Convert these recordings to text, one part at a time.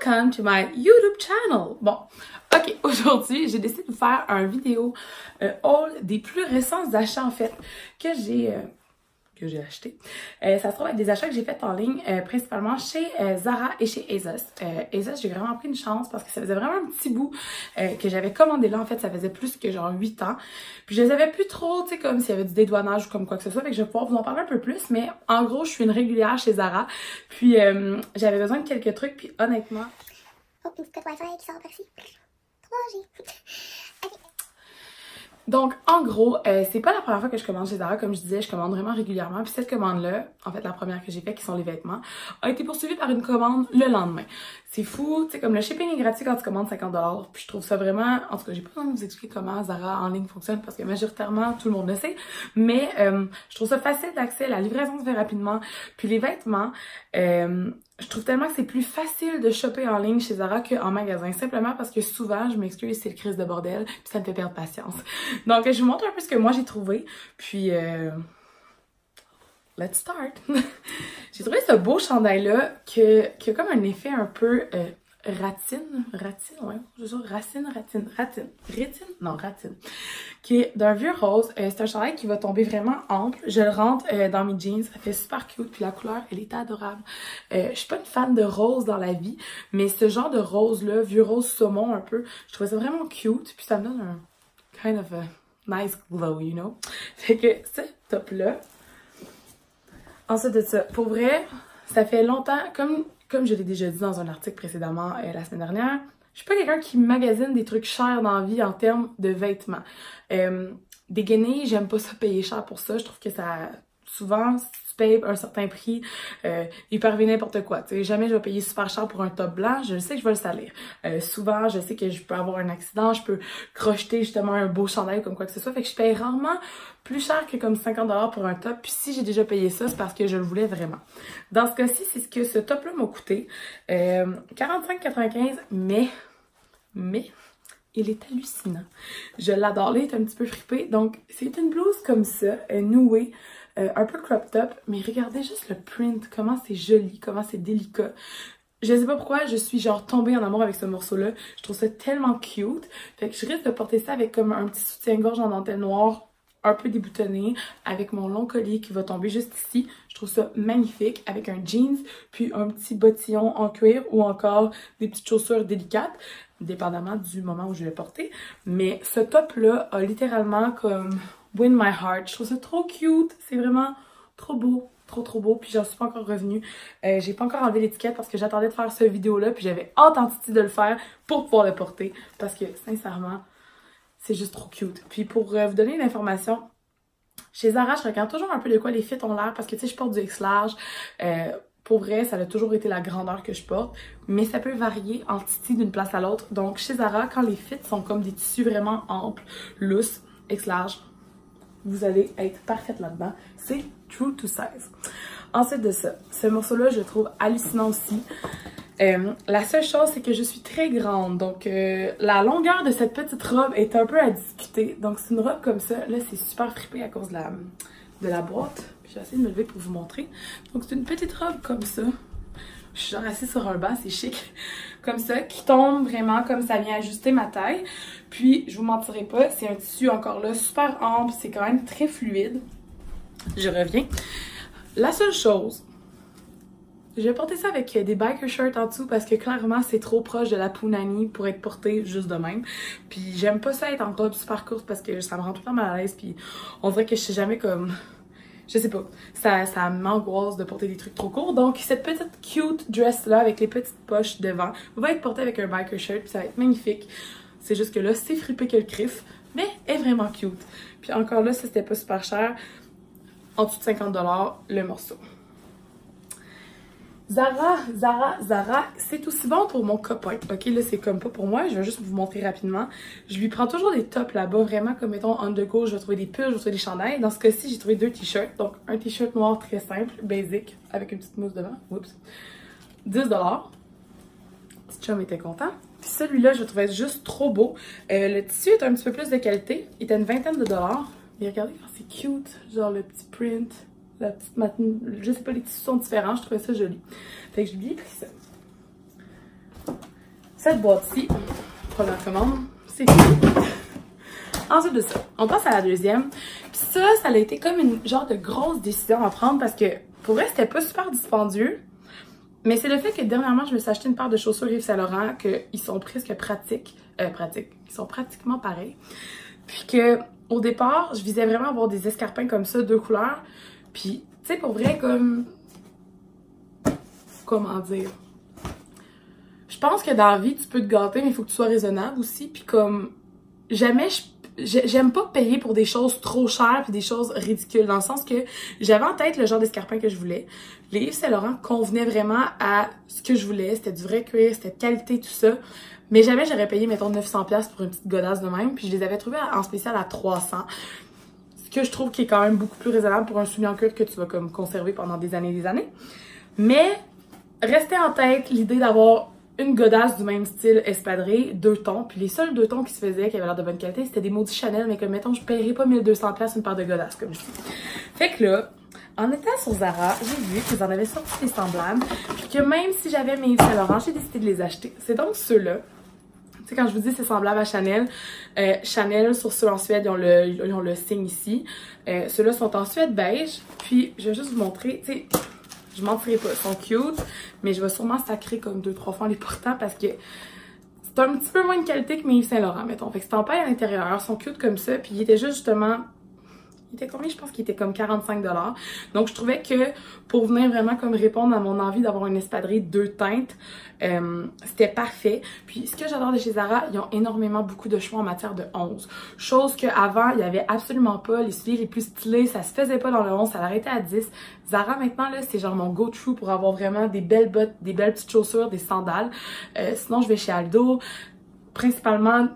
welcome to my YouTube channel. Bon, ok, aujourd'hui, j'ai décidé de vous faire une vidéo haul des plus récents achats en fait que j'ai acheté. Ça se trouve être des achats que j'ai fait en ligne, principalement chez Zara et chez ASOS. ASOS, j'ai vraiment pris une chance parce que ça faisait vraiment un petit bout que j'avais commandé là. En fait, ça faisait plus que genre 8 ans. Puis je les avais plus trop, tu sais, comme s'il y avait du dédouanage ou comme quoi que ce soit. Fait que je vais pouvoir vous en parler un peu plus. Mais en gros, je suis une régulière chez Zara. Puis j'avais besoin de quelques trucs. Puis honnêtement... Oh, une petite Wi-Fi qui sort par-ci. 3G. Ok. Donc, en gros, c'est pas la première fois que je commande chez Zara. Comme je disais, je commande vraiment régulièrement. Puis cette commande-là, en fait, la première que j'ai faite, qui sont les vêtements, a été poursuivie par une commande le lendemain. C'est fou, tu sais, comme le shipping est gratuit quand tu commandes 50$. Puis je trouve ça vraiment... En tout cas, j'ai pas besoin de vous expliquer comment Zara en ligne fonctionne parce que majoritairement, tout le monde le sait. Mais je trouve ça facile d'accès, la livraison se fait rapidement. Puis les vêtements... je trouve tellement que c'est plus facile de shopper en ligne chez Zara qu'en magasin. Simplement parce que souvent, je m'excuse, c'est le crise de bordel, puis ça me fait perdre patience. Donc, je vous montre un peu ce que moi j'ai trouvé. Puis, let's start! J'ai trouvé ce beau chandail-là qui a comme un effet un peu ratine, ouais, je veux dire ratine, qui est d'un vieux rose. C'est un chandail qui va tomber vraiment ample. Je le rentre dans mes jeans, ça fait super cute, puis la couleur, elle est adorable. Je suis pas une fan de rose dans la vie, mais ce genre de rose-là, vieux rose saumon un peu, je trouvais ça vraiment cute, puis ça me donne un kind of a nice glow, you know? Fait que ce top-là, ensuite de ça, pour vrai, ça fait longtemps, comme je l'ai déjà dit dans un article précédemment la semaine dernière, je suis pas quelqu'un qui magasine des trucs chers dans la vie en termes de vêtements. Dégainer, j'aime pas ça payer cher pour ça. Je trouve que ça... Souvent, si tu payes un certain prix, il peut arriver n'importe quoi. Tu sais, jamais je vais payer super cher pour un top blanc. Je sais que je vais le salir. Souvent, je sais que je peux avoir un accident. Je peux crocheter justement un beau chandail comme quoi que ce soit. Fait que je paye rarement plus cher que comme 50$ pour un top. Puis si j'ai déjà payé ça, c'est parce que je le voulais vraiment. Dans ce cas-ci, c'est ce que ce top-là m'a coûté. 45,95$, mais il est hallucinant. Je l'adore. Là, il est un petit peu fripé. Donc, c'est une blouse comme ça, nouée, un peu crop top. Mais regardez juste le print, comment c'est joli, comment c'est délicat. Je sais pas pourquoi, je suis genre tombée en amour avec ce morceau-là. Je trouve ça tellement cute. Fait que je risque de porter ça avec comme un petit soutien-gorge en dentelle noire, un peu déboutonné, avec mon long collier qui va tomber juste ici. Je trouve ça magnifique, avec un jeans, puis un petit bottillon en cuir ou encore des petites chaussures délicates, dépendamment du moment où je vais porter. Mais ce top-là a littéralement comme win my heart. Je trouve ça trop cute, c'est vraiment trop beau. Trop beau, puis j'en suis pas encore revenue. J'ai pas encore enlevé l'étiquette parce que j'attendais de faire cette vidéo-là, puis j'avais hâte en titi de le faire pour pouvoir le porter. Parce que, sincèrement, c'est juste trop cute. Puis pour vous donner une information, chez Zara, je regarde toujours un peu de quoi les fits ont l'air parce que tu sais, je porte du X large. Pour vrai, ça a toujours été la grandeur que je porte, mais ça peut varier en titi d'une place à l'autre. Donc chez Zara, quand les fits sont comme des tissus vraiment amples, lousses, X large, vous allez être parfaite là-dedans. C'est true to size. Ensuite de ça, ce morceau-là, je le trouve hallucinant aussi. La seule chose, c'est que je suis très grande. Donc, la longueur de cette petite robe est un peu à discuter. Donc, c'est une robe comme ça. Là, c'est super frippé à cause de la boîte. Puis, j'ai essayé de me lever pour vous montrer. Donc, c'est une petite robe comme ça. Je suis genre assise sur un banc, c'est chic. Comme ça, qui tombe vraiment comme ça vient ajuster ma taille. Puis, je vous mentirai pas, c'est un tissu encore là super ample. C'est quand même très fluide. Je reviens. La seule chose... Je vais porter ça avec des biker shirts en dessous parce que clairement c'est trop proche de la punani pour être porté juste de même. Puis j'aime pas ça être en robe super courte parce que ça me rend tout le temps mal à l'aise. Puis on dirait que je sais jamais comme... Je sais pas. Ça m'angoisse de porter des trucs trop courts. Donc cette petite cute dress là avec les petites poches devant va être portée avec un biker shirt. Puis ça va être magnifique. C'est juste que là c'est frippé que le crif. Mais elle est vraiment cute. Puis encore là, ça c'était pas super cher. En dessous de 50$ le morceau. Zara, c'est aussi bon pour mon copain. Ok, là, c'est comme pas pour moi. Je vais juste vous montrer rapidement. Je lui prends toujours des tops là-bas, vraiment comme, mettons, on the go. Je vais trouver des pulls, je vais trouver des chandails. Dans ce cas-ci, j'ai trouvé 2 t-shirts. Donc, un t-shirt noir très simple, basic, avec une petite mousse devant. Oups. 10$. Petit chum était content. Puis celui-là, je le trouvais juste trop beau. Le tissu est un petit peu plus de qualité. Il était une vingtaine de dollars. Mais regardez, c'est cute. Genre le petit print. La petite matine, je sais pas, les tissus sont différents, je trouvais ça joli. Fait que je lui ai pris ça. cette boîte-ci, première commande, c'est tout. Ensuite de ça, on passe à la deuxième. Puis ça a été comme une genre de grosse décision à prendre parce que pour vrai, c'était pas super dispendieux. Mais c'est le fait que dernièrement, je me suis acheté une paire de chaussures Yves Saint Laurent qu'ils sont presque pratiques. Ils sont pratiquement pareils. Puis que au départ, je visais vraiment avoir des escarpins comme ça, 2 couleurs. Puis, tu sais, pour vrai, comme... Comment dire? Je pense que dans la vie, tu peux te gâter, mais il faut que tu sois raisonnable aussi. Puis comme... Jamais j'aime pas payer pour des choses trop chères puis des choses ridicules, dans le sens que j'avais en tête le genre d'escarpin que je voulais. Les Yves Saint Laurent convenaient vraiment à ce que je voulais. C'était du vrai cuir, c'était de qualité, tout ça. Mais jamais j'aurais payé, mettons, 900$ pour une petite godasse de même. Puis je les avais trouvés en spécial à 300$. Ce que je trouve qui est quand même beaucoup plus raisonnable pour un soulier en cuir que tu vas comme conserver pendant des années et des années. Mais, restez en tête l'idée d'avoir une godasse du même style espadrée, 2 tons. Puis les seuls 2 tons qui se faisaient, qui avaient l'air de bonne qualité, c'était des maudits Chanel, mais comme, mettons, je paierais pas 1200$ une paire de godasses comme ici. Fait que là, en étant sur Zara, j'ai vu qu'ils en avaient sorti des semblables, puis que même si j'avais mes Yves Saint Laurent, j'ai décidé de les acheter. C'est donc ceux-là. Tu sais, quand je vous dis c'est semblable à Chanel, Chanel, sur ceux en Suède, ils ont le signe ici. Ceux-là sont en Suède beige, puis je vais juste vous montrer, tu sais, je mentirai pas, ils sont cute, mais je vais sûrement sacrer comme 2-3 fois en les portant parce que c'est un petit peu moins de qualité que mes Yves Saint Laurent, mettons. Fait que c'est en paille à l'intérieur, ils sont cute comme ça, puis ils étaient juste justement... Il était combien? Je pense qu'il était comme 45$. Donc, je trouvais que pour venir vraiment comme répondre à mon envie d'avoir une espadrille 2 teintes, c'était parfait. Puis, ce que j'adore de chez Zara, ils ont énormément beaucoup de choix en matière de 11. Chose qu'avant, il n'y avait absolument pas. Les souliers les plus stylés, ça se faisait pas dans le 11, ça l'arrêtait à 10. Zara, maintenant, là, c'est genre mon go-to pour avoir vraiment des belles bottes, des belles petites chaussures, des sandales. Sinon, je vais chez Aldo, principalement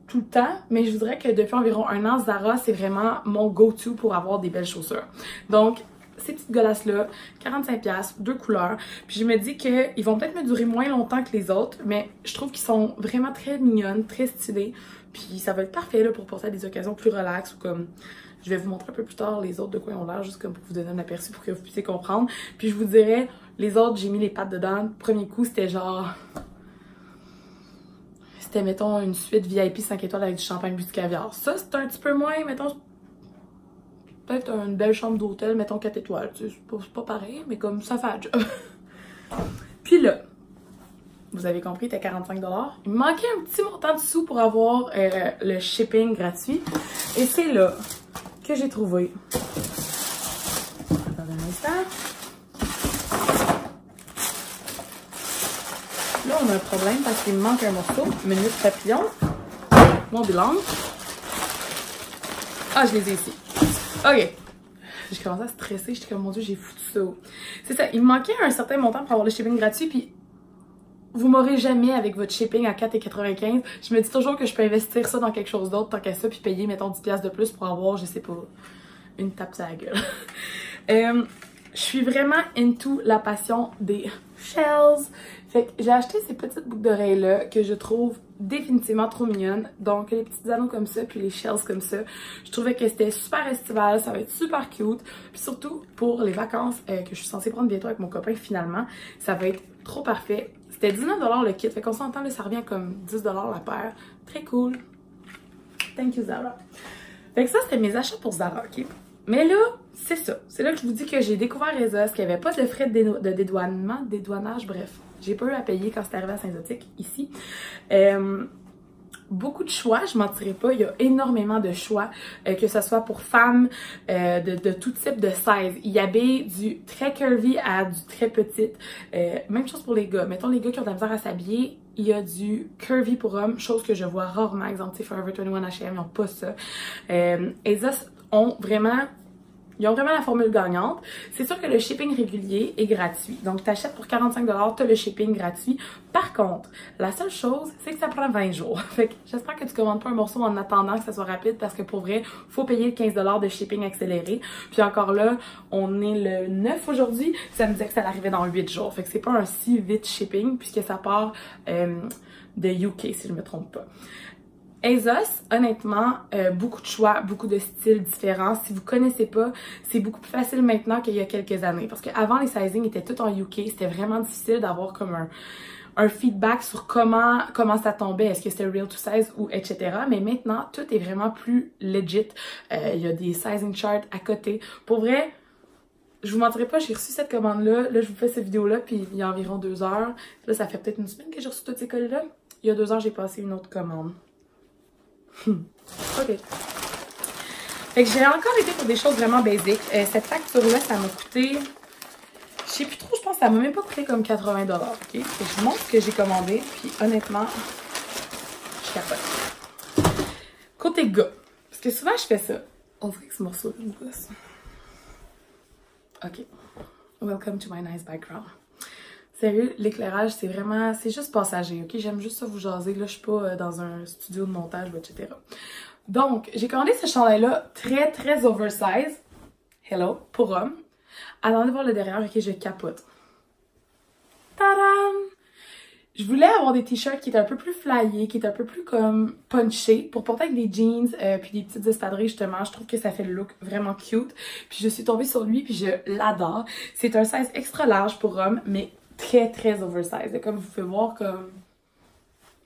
tout le temps, mais je voudrais que depuis environ 1 an, Zara, c'est vraiment mon go-to pour avoir des belles chaussures. Donc, ces petites godasses-là, 45$, 2 couleurs. Puis je me dis qu'ils vont peut-être me durer moins longtemps que les autres, mais je trouve qu'ils sont vraiment très mignonnes, très stylées. Puis ça va être parfait là, pour porter à des occasions plus relaxes ou comme... Je vais vous montrer un peu plus tard les autres de quoi ils ont l'air, juste comme pour vous donner un aperçu pour que vous puissiez comprendre. Puis je vous dirais, les autres, j'ai mis les pattes dedans. Premier coup, c'était genre... C'était, mettons, une suite VIP 5 étoiles avec du champagne bu du caviar. Ça, c'est un petit peu moins, mettons, peut-être une belle chambre d'hôtel, mettons 4 étoiles. Tu sais, c'est pas pareil, mais comme ça fait un job. Puis là, vous avez compris, c'était 45$. Il me manquait un petit montant de sous pour avoir le shipping gratuit. Et c'est là que j'ai trouvé. Attendez un instant. Là, on a un problème parce qu'il me manque un morceau. Minute papillon. Mon bilan. Ah, je les ai ici. OK. J'ai commencé à stresser. J'étais comme, mon Dieu, j'ai foutu ça. C'est ça. Il me manquait un certain montant pour avoir le shipping gratuit. Puis, vous m'aurez jamais avec votre shipping à 4,95$. Je me dis toujours que je peux investir ça dans quelque chose d'autre tant qu'à ça. Puis payer, mettons, 10$ de plus pour avoir, je sais pas, une tape sur la gueule. Je suis vraiment into la passion des shells. Fait que j'ai acheté ces petites boucles d'oreilles-là que je trouve définitivement trop mignonnes. Donc les petits anneaux comme ça, puis les shells comme ça. Je trouvais que c'était super estival, ça va être super cute. Puis surtout pour les vacances que je suis censée prendre bientôt avec mon copain finalement, ça va être trop parfait. C'était 19$ le kit, fait qu'on s'entend là, ça revient comme 10$ la paire. Très cool. Thank you Zara. Fait que ça, c'était mes achats pour Zara, ok? Mais là, c'est ça. C'est là que je vous dis que j'ai découvert Esos, qu'il n'y avait pas de frais de dédouanage, bref. J'ai pas eu à payer quand c'est arrivé à Saint-Zotique, ici. Beaucoup de choix, je mentirais pas, il y a énormément de choix, que ce soit pour femmes de tout type de size. Il y avait du très curvy à du très petite. Même chose pour les gars. Mettons les gars qui ont de la misère à s'habiller, il y a du curvy pour hommes, chose que je vois rarement. Exemple, tu sais, Forever 21, H&M, ils n'ont pas ça. Esos ont vraiment... Ils ont vraiment la formule gagnante. C'est sûr que le shipping régulier est gratuit. Donc, tu achètes pour 45$, tu as le shipping gratuit. Par contre, la seule chose, c'est que ça prend 20 jours. Fait que j'espère que tu commandes pas un morceau en attendant que ça soit rapide parce que pour vrai, faut payer le 15$ de shipping accéléré. Puis encore là, on est le 9 aujourd'hui. Ça me disait que ça arrivait dans 8 jours. Fait que c'est pas un si vite shipping puisque ça part de UK, si je me trompe pas. ASOS, honnêtement, beaucoup de choix, beaucoup de styles différents. Si vous connaissez pas, c'est beaucoup plus facile maintenant qu'il y a quelques années. Parce qu'avant, les sizing étaient tout en UK. C'était vraiment difficile d'avoir comme un feedback sur comment ça tombait. Est-ce que c'était real to size ou etc. Mais maintenant, tout est vraiment plus legit. Il y a des sizing charts à côté. Pour vrai, je vous mentirai pas, j'ai reçu cette commande-là. Là, je vous fais cette vidéo-là, puis il y a environ 2 heures. Là, ça fait peut-être une semaine que j'ai reçu toutes ces colis-là. Il y a 2 heures, j'ai passé une autre commande. Ok. Fait que j'ai encore été pour des choses vraiment basiques. Cette facture-là, ça m'a coûté... Je sais plus trop, je pense que ça m'a même pas coûté comme 80$, ok? Fait que je vous montre ce que j'ai commandé, puis honnêtement, je capote. Côté gars, parce que souvent je fais ça. On dirait que ce morceau me gosse. Ok. Welcome to my nice background. Sérieux, l'éclairage, c'est vraiment... C'est juste passager, ok? J'aime juste ça vous jaser. Là, je suis pas dans un studio de montage, etc. Donc, j'ai commandé ce chandail-là très, très oversize. Hello, pour homme. Attendez de voir le derrière, ok? Je capote. Tadam! Je voulais avoir des t-shirts qui étaient un peu plus flyés, qui étaient un peu plus comme punchés, pour porter avec des jeans, puis des petites espadrilles justement. Je trouve que ça fait le look vraiment cute. Puis je suis tombée sur lui, puis je l'adore. C'est un size extra large pour homme, mais très très oversize. Comme vous pouvez voir, comme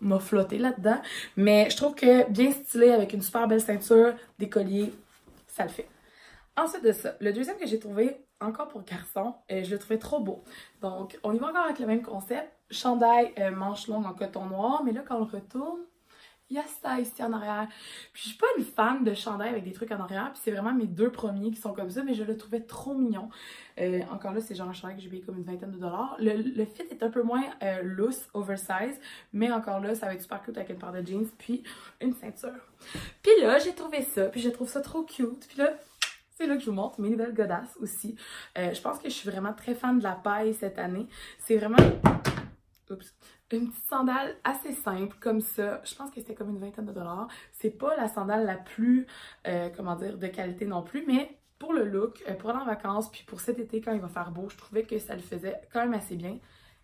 m'a flotté là-dedans. Mais je trouve que bien stylé, avec une super belle ceinture, des colliers, ça le fait. Ensuite de ça, le deuxième que j'ai trouvé, encore pour garçon, je le trouvais trop beau. Donc, on y va encore avec le même concept. Chandail, manche longue en coton noir, mais là, quand on le retourne, il y a ça ici en arrière. Puis, je suis pas une fan de chandail avec des trucs en arrière, puis c'est vraiment mes deux premiers qui sont comme ça, mais je le trouvais trop mignon. Encore là, c'est genre un chandail que j'ai payé comme une vingtaine de dollars. Le fit est un peu moins loose, oversize, mais encore là, ça va être super cute avec une paire de jeans, puis une ceinture. Puis là, j'ai trouvé ça, puis je trouve ça trop cute. Puis là, c'est là que je vous montre mes nouvelles godasses aussi. Je pense que je suis vraiment très fan de la paille cette année. C'est vraiment... Oups. Une petite sandale assez simple comme ça. Je pense que c'était comme une vingtaine de dollars. C'est pas la sandale la plus, comment dire, de qualité non plus, mais pour le look, pour aller en vacances, puis pour cet été quand il va faire beau, je trouvais que ça le faisait quand même assez bien.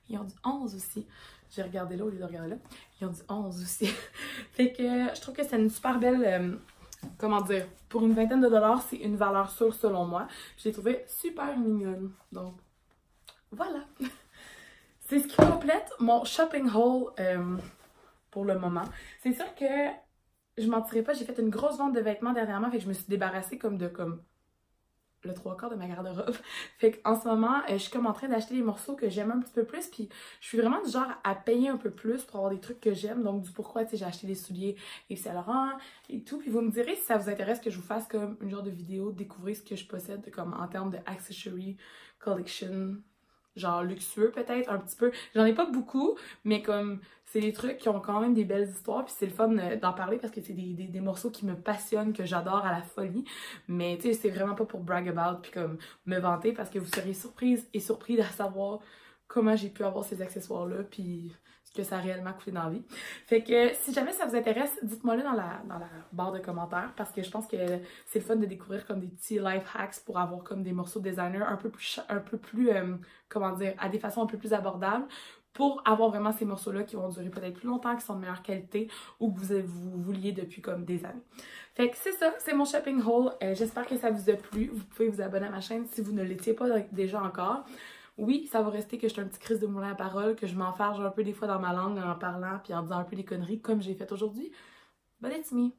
Ils ont dit 11 aussi. J'ai regardé là au lieu de regarder là. Ils ont dit 11 aussi. Fait que je trouve que c'est une super belle... comment dire, pour une vingtaine de dollars, c'est une valeur sûre selon moi. Je l'ai trouvée super mignonne. Donc, voilà. C'est ce qui complète mon shopping haul pour le moment. C'est sûr que je mentirais pas, j'ai fait une grosse vente de vêtements dernièrement, fait que je me suis débarrassée comme de le 3/4 de ma garde-robe. Fait qu'en ce moment, je suis comme en train d'acheter des morceaux que j'aime un petit peu plus, puis je suis vraiment du genre à payer un peu plus pour avoir des trucs que j'aime, donc du pourquoi, tu sais, j'ai acheté des souliers Yves Saint Laurent et tout, puis vous me direz si ça vous intéresse que je vous fasse comme une genre de vidéo, découvrir ce que je possède comme en termes de accessory collection, genre luxueux peut-être, un petit peu. J'en ai pas beaucoup, mais comme c'est des trucs qui ont quand même des belles histoires, puis c'est le fun d'en parler parce que c'est des morceaux qui me passionnent, que j'adore à la folie. Mais tu sais, c'est vraiment pas pour brag about puis comme me vanter parce que vous serez surprise et surpris de savoir comment j'ai pu avoir ces accessoires-là, puis ce que ça a réellement coûté dans la vie. Fait que si jamais ça vous intéresse, dites-moi-le dans la barre de commentaires parce que je pense que c'est le fun de découvrir comme des petits life hacks pour avoir comme des morceaux designer un peu plus comment dire, à des façons un peu plus abordables pour avoir vraiment ces morceaux-là qui vont durer peut-être plus longtemps, qui sont de meilleure qualité ou que vous vouliez depuis comme des années. Fait que c'est ça, c'est mon shopping haul. J'espère que ça vous a plu. Vous pouvez vous abonner à ma chaîne si vous ne l'étiez pas déjà encore. Oui, ça va rester que je suis un petit crise de moulin à parole, que je m'enfarge un peu des fois dans ma langue en parlant puis en disant un peu des conneries comme j'ai fait aujourd'hui. But it's me.